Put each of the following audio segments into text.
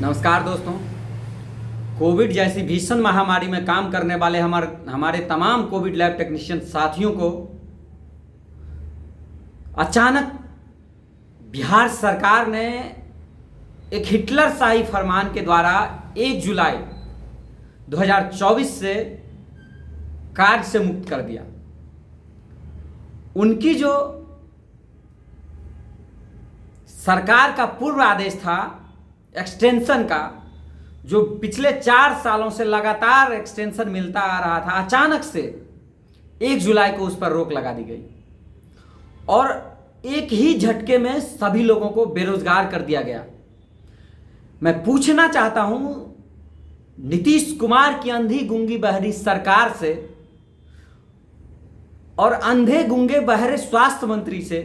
नमस्कार दोस्तों। कोविड जैसी भीषण महामारी में काम करने वाले हमारे तमाम कोविड लैब टेक्नीशियन साथियों को अचानक बिहार सरकार ने एक हिटलर शाही फरमान के द्वारा 1 जुलाई 2024 से कार्य से मुक्त कर दिया। उनकी जो सरकार का पूर्व आदेश था एक्सटेंशन का, जो पिछले 4 सालों से लगातार एक्सटेंशन मिलता आ रहा था, अचानक से 1 जुलाई को उस पर रोक लगा दी गई और एक ही झटके में सभी लोगों को बेरोजगार कर दिया गया। मैं पूछना चाहता हूं नीतीश कुमार की अंधी गूंगी बहरी सरकार से और अंधे गूंगे बहरे स्वास्थ्य मंत्री से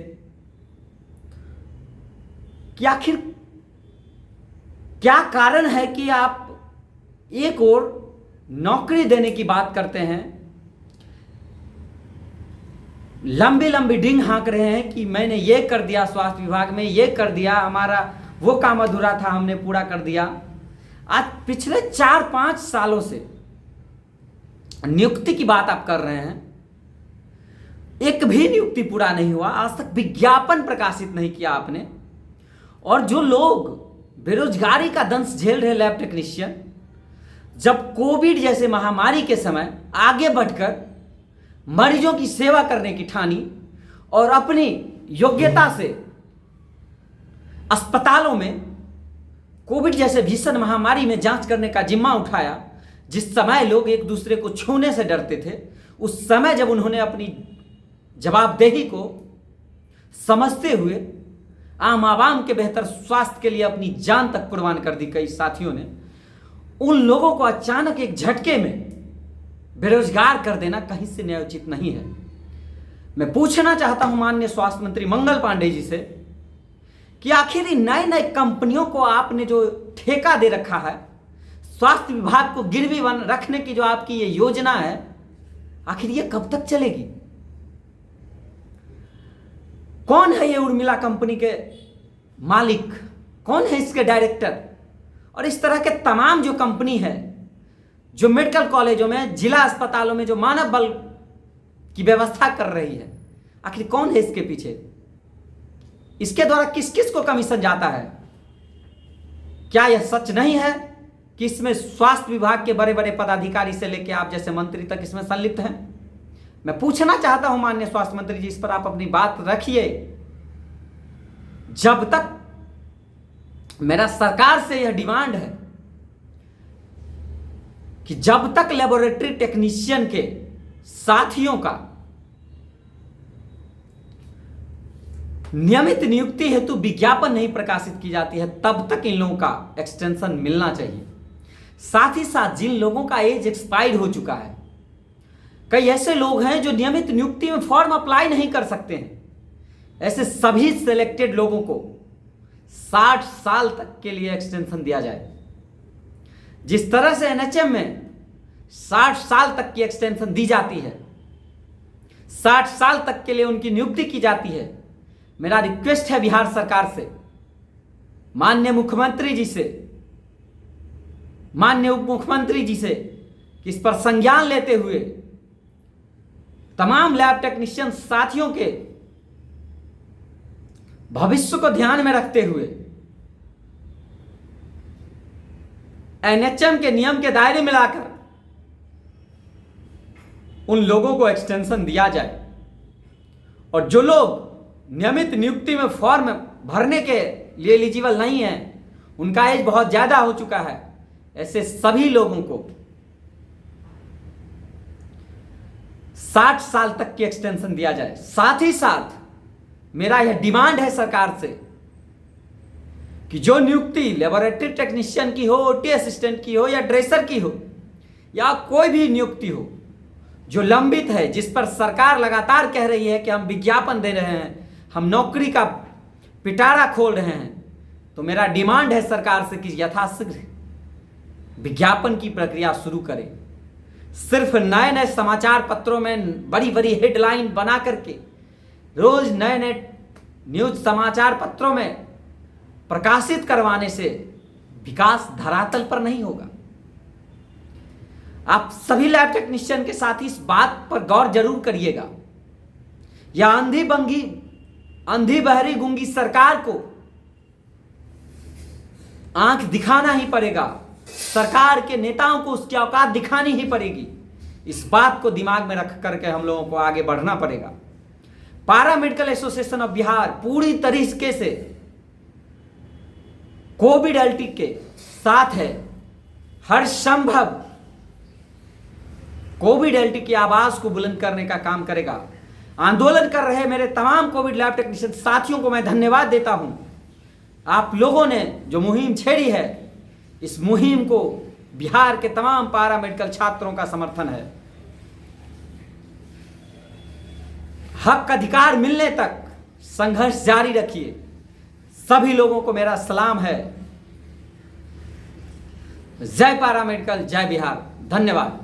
कि आखिर क्या कारण है कि आप एक ओर नौकरी देने की बात करते हैं, लंबी लंबी डिंग हाँक रहे हैं कि मैंने ये कर दिया, स्वास्थ्य विभाग में ये कर दिया, हमारा वो काम अधूरा था हमने पूरा कर दिया। आज पिछले 4-5 सालों से नियुक्ति की बात आप कर रहे हैं, एक भी नियुक्ति पूरा नहीं हुआ, आज तक विज्ञापन प्रकाशित नहीं किया आपने। और जो लोग बेरोजगारी का दंश झेल रहे लैब टेक्नीशियन, जब कोविड जैसे महामारी के समय आगे बढ़कर मरीजों की सेवा करने की ठानी और अपनी योग्यता से अस्पतालों में कोविड जैसे भीषण महामारी में जांच करने का जिम्मा उठाया, जिस समय लोग एक दूसरे को छूने से डरते थे, उस समय जब उन्होंने अपनी जवाबदेही को समझते हुए आम आवाम के बेहतर स्वास्थ्य के लिए अपनी जान तक कुर्बान कर दी कई साथियों ने, उन लोगों को अचानक एक झटके में बेरोजगार कर देना कहीं से न्यायोचित नहीं है। मैं पूछना चाहता हूं माननीय स्वास्थ्य मंत्री मंगल पांडे जी से कि आखिर नए नए कंपनियों को आपने जो ठेका दे रखा है, स्वास्थ्य विभाग को गिरवी बन रखने की जो आपकी ये योजना है, आखिर ये कब तक चलेगी? कौन है ये उर्मिला कंपनी के मालिक? कौन है इसके डायरेक्टर? और इस तरह के तमाम जो कंपनी है जो मेडिकल कॉलेजों में, जिला अस्पतालों में जो मानव बल की व्यवस्था कर रही है, आखिर कौन है इसके पीछे? इसके द्वारा किस किस को कमीशन जाता है? क्या यह सच नहीं है कि इसमें स्वास्थ्य विभाग के बड़े बड़े पदाधिकारी से लेकर आप जैसे मंत्री तक इसमें संलिप्त हैं? मैं पूछना चाहता हूं माननीय स्वास्थ्य मंत्री जी, इस पर आप अपनी बात रखिए। जब तक मेरा सरकार से यह डिमांड है कि जब तक लेबोरेटरी टेक्नीशियन के साथियों का नियमित नियुक्ति हेतु विज्ञापन नहीं प्रकाशित की जाती है, तब तक इन लोगों का एक्सटेंशन मिलना चाहिए। साथ ही साथ जिन लोगों का एज एक्सपायर्ड हो चुका है, कई ऐसे लोग हैं जो नियमित नियुक्ति में फॉर्म अप्लाई नहीं कर सकते हैं, ऐसे सभी सिलेक्टेड लोगों को 60 साल तक के लिए एक्सटेंशन दिया जाए। जिस तरह से एनएचएम में 60 साल तक की एक्सटेंशन दी जाती है, 60 साल तक के लिए उनकी नियुक्ति की जाती है, मेरा रिक्वेस्ट है बिहार सरकार से, माननीय मुख्यमंत्री जी से, माननीय उप मुख्यमंत्री जी से, कि इस पर संज्ञान लेते हुए तमाम लैब टेक्नीशियन साथियों के भविष्य को ध्यान में रखते हुए एनएचएम के नियम के दायरे में लाकर उन लोगों को एक्सटेंशन दिया जाए। और जो लोग नियमित नियुक्ति में फॉर्म भरने के लिए एलिजिबल नहीं है, उनका एज बहुत ज्यादा हो चुका है, ऐसे सभी लोगों को 60 साल तक की एक्सटेंशन दिया जाए। साथ ही साथ मेरा यह डिमांड है सरकार से कि जो नियुक्ति लेबोरेटरी टेक्नीशियन की हो, ओटी असिस्टेंट की हो या ड्रेसर की हो, या कोई भी नियुक्ति हो जो लंबित है, जिस पर सरकार लगातार कह रही है कि हम विज्ञापन दे रहे हैं, हम नौकरी का पिटारा खोल रहे हैं, तो मेरा डिमांड है सरकार से कि यथाशीघ्र विज्ञापन की प्रक्रिया शुरू करें। सिर्फ नए नए समाचार पत्रों में बड़ी बड़ी हेडलाइन बना करके रोज नए नए न्यूज समाचार पत्रों में प्रकाशित करवाने से विकास धरातल पर नहीं होगा। आप सभी लैब टेक्नीशियन के साथ इस बात पर गौर जरूर करिएगा, या अंधी बहरी गूंगी सरकार को आंख दिखाना ही पड़ेगा, सरकार के नेताओं को उसकी औकात दिखानी ही पड़ेगी। इस बात को दिमाग में रख करके हम लोगों को आगे बढ़ना पड़ेगा। पारा मेडिकल एसोसिएशन ऑफ बिहार पूरी तरीके से कोविड एलटी के साथ है, हर संभव कोविड एलटी की आवाज को बुलंद करने का काम करेगा। आंदोलन कर रहे मेरे तमाम कोविड लैब टेक्नीशियन साथियों को मैं धन्यवाद देता हूं। आप लोगों ने जो मुहिम छेड़ी है, इस मुहिम को बिहार के तमाम पारा मेडिकल छात्रों का समर्थन है। हक अधिकार मिलने तक संघर्ष जारी रखिए। सभी लोगों को मेरा सलाम है। जय पारा मेडिकल, जय बिहार। धन्यवाद।